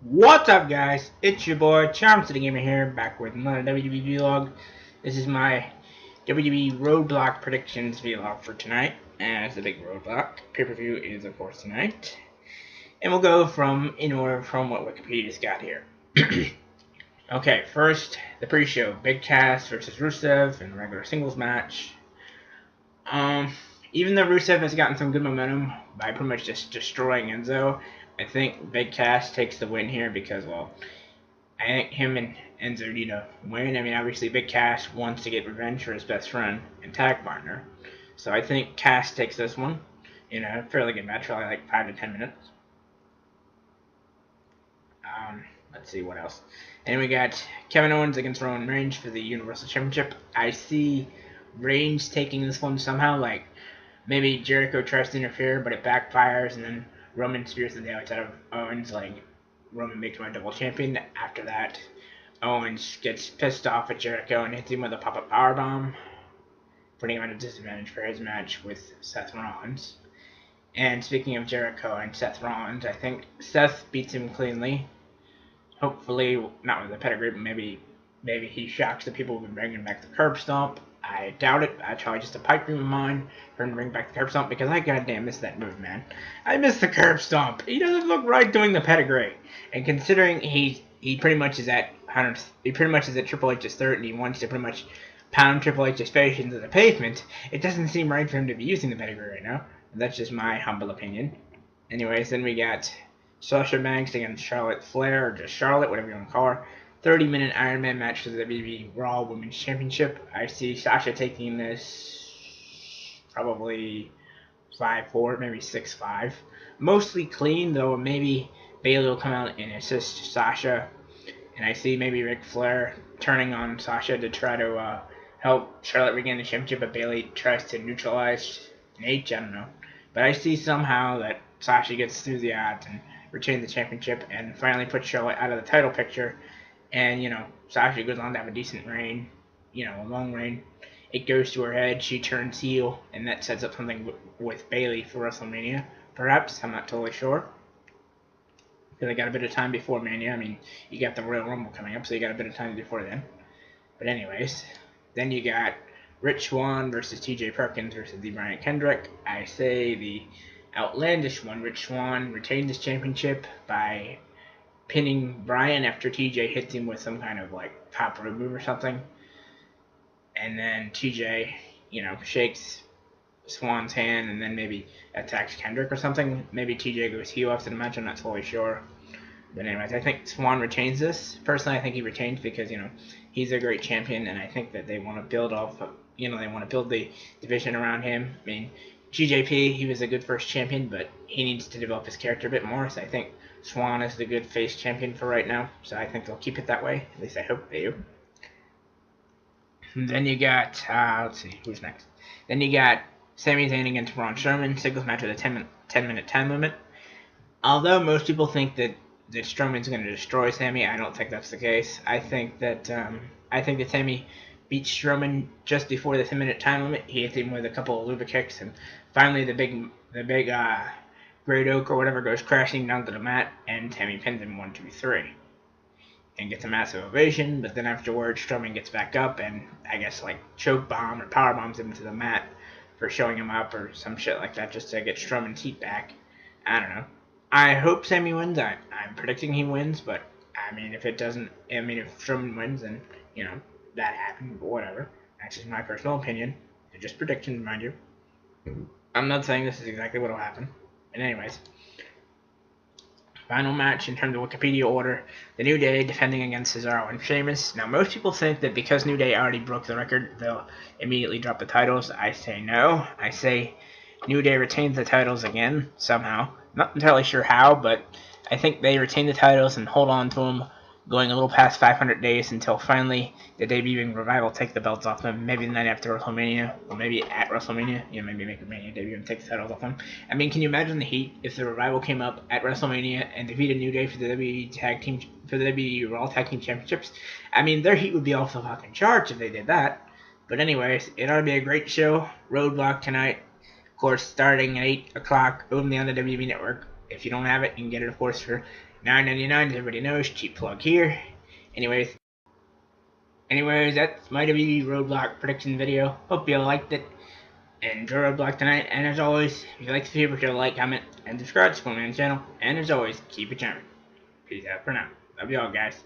What's up, guys? It's your boy Charm City Gamer here, back with another WWE vlog. This is my WWE Roadblock predictions vlog for tonight, as the big Roadblock pay-per-view is, of course, tonight. And we'll go in order from what Wikipedia's got here. Okay, first, the pre-show: Big Cass versus Rusev in a regular singles match. Even though Rusev has gotten some good momentum by pretty much just destroying Enzo, I think Big Cass takes the win here because, well, I think him and Enzo need to win. I mean, obviously Big Cass wants to get revenge for his best friend and tag partner. So I think Cass takes this one in a fairly good match, probably like 5 to 10 minutes. Let's see what else. And we got Kevin Owens against Roman Reigns for the Universal Championship. I see Reigns taking this one somehow, like maybe Jericho tries to interfere, but it backfires, and then Roman spears the outside of Owens, like Roman makes him a double champion. After that, Owens gets pissed off at Jericho and hits him with a pop-up powerbomb, putting him at a disadvantage for his match with Seth Rollins. And speaking of Jericho and Seth Rollins, I think Seth beats him cleanly. Hopefully, not with a pedigree, but maybe he shocks the people with bringing back the curb stomp. I doubt it. I try just a pipe dream of mine for him to bring back the curb stomp because I goddamn miss that move, man. I miss the curb stomp. He doesn't look right doing the pedigree. And considering he pretty much is at Triple H's third, and he wants to pretty much pound Triple H's face into the pavement, it doesn't seem right for him to be using the pedigree right now. And that's just my humble opinion. Anyways, then we got Sasha Banks against Charlotte Flair, or just Charlotte, whatever you want to call her. 30-minute Iron Man match for the WWE Raw Women's Championship. I see Sasha taking this probably 5-4, maybe 6-5. Mostly clean, though maybe Bayley will come out and assist Sasha. And I see maybe Ric Flair turning on Sasha to try to help Charlotte regain the championship, but Bayley tries to neutralize Nate. I don't know. But I see somehow that Sasha gets through the odds and retains the championship and finally puts Charlotte out of the title picture. And, Sasha goes on to have a decent reign, a long reign. It goes to her head, she turns heel, and that sets up something with Bayley for WrestleMania. Perhaps, I'm not totally sure. Because I got a bit of time before Mania. I mean, you got the Royal Rumble coming up, so you got a bit of time before then. But anyways, then you got Rich Swann versus TJ Perkins versus the Brian Kendrick. I say the outlandish one, Rich Swann, retains his championship by pinning Brian after TJ hits him with some kind of like top rope move or something. And then TJ, shakes Swann's hand and then maybe attacks Kendrick or something. Maybe TJ goes heel after the match, I'm not totally sure. But anyways, I think Swann retains this. Personally, I think he retains because, he's a great champion, and I think that they want to build off, they want to build the division around him. I mean, GJP, he was a good first champion, but he needs to develop his character a bit more, so I think Swann is the good face champion for right now, so I think they'll keep it that way. At least I hope they do. And then you got, let's see, who's next? Then you got Sami Zayn against Braun Strowman, singles match with a 10-minute time limit. Although most people think that Strowman's going to destroy Sami, I don't think that's the case. I think that Sami beats Strowman just before the 10-minute time limit. He hits him with a couple of Luba kicks, and finally the big Great Oak or whatever goes crashing down to the mat, and Sami pins him 1, 2, 3, and gets a massive ovation. But then afterwards, Strowman gets back up and I guess like choke bomb or power bombs him to the mat for showing him up or some shit like that, just to get Strowman's heat back. I don't know. I hope Sami wins. I'm predicting he wins, but I mean, if Strowman wins, then that happened. But whatever. That's just my personal opinion. They're just predictions, mind you. I'm not saying this is exactly what will happen. And anyways, final match in terms of Wikipedia order: The New Day defending against Cesaro and Sheamus. Now, most people think that because New Day already broke the record, they'll immediately drop the titles. I say no. I say New Day retains the titles again somehow. Not entirely sure how, but I think they retain the titles and hold on to them, going a little past 500 days until finally the debuting Revival take the belts off them. Maybe the night after WrestleMania, or maybe at WrestleMania. Maybe make a Mania debut and take the titles off them. I mean, can you imagine the heat if the Revival came up at WrestleMania and defeated New Day for the WWE Raw Tag Team Championships? I mean, their heat would be off the fucking charts if they did that. But anyways, it ought to be a great show. Roadblock tonight. Of course, starting at 8 o'clock only on the WWE Network. If you don't have it, you can get it, of course, for $9.99. Everybody knows, cheap plug here. Anyways, that's my WWE Roadblock prediction video. Hope you all liked it. And enjoy Roadblock tonight. And as always, if you like the video, be sure to like, comment, and subscribe to support me on the channel. And as always, keep it charming. Peace out for now. Love you all, guys.